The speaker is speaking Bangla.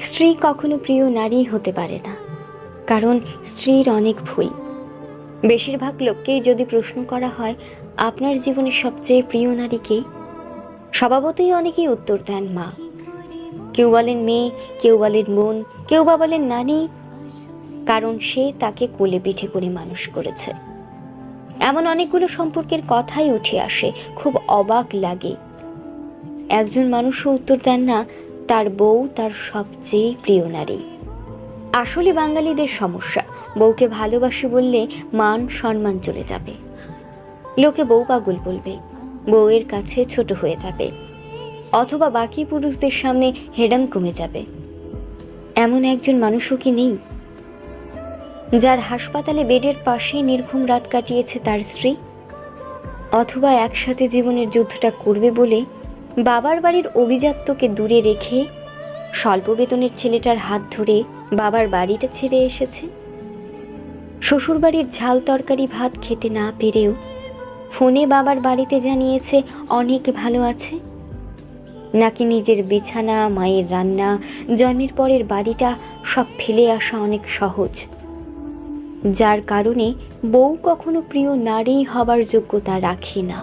স্ত্রী কখনো প্রিয় নারী হতে পারে না, কারণ স্ত্রীর অনেক ভুল। বেশিরভাগ লোককেই যদি প্রশ্ন করা হয় আপনার জীবনের সবচেয়ে প্রিয় নারী কে, স্বভাবতই অনেকেই উত্তর দেন মা। কেউ বলেন মেয়ে, কেউ বলেন বোন, কেউ বা বলেন নানি, কারণ সে তাকে কোলে পিঠে করে মানুষ করেছে। এমন অনেকগুলো সম্পর্কের কথাই উঠে আসে, খুব অবাক লাগে। একজন মানুষও উত্তর দেন না তার বউ তার সবচেয়ে প্রিয় নারী। আসলে বাঙালিদের সমস্যা, বউকে ভালোবাসি বললে মান সম্মান চলে যাবে, লোকে বউ পাগল বলবে, বউয়ের কাছে ছোট হয়ে যাবে, অথবা বাকি পুরুষদের সামনে হেডাম কমে যাবে। এমন একজন মানুষও কি নেই যার হাসপাতালে বেডের পাশে নির্ঘুম রাত কাটিয়েছে তার স্ত্রী, অথবা একসাথে জীবনের যুদ্ধটা করবে বলে বাবার বাড়ির অভিজাত্যকে দূরে রেখে স্বল্প বেতনের ছেলেটার হাত ধরে বাবার বাড়িটা ছেড়ে এসেছে। শ্বশুরবাড়ির ঝাল তরকারি ভাত খেতে না পেরেও ফোনে বাবার বাড়িতে জানিয়েছে অনেক ভালো আছে। নাকি নিজের বিছানা, মায়ের রান্না, জন্মের পরের বাড়িটা সব ফেলে আসা অনেক সহজ, যার কারণে বউ কখনো প্রিয় নারী হবার যোগ্যতা রাখে না।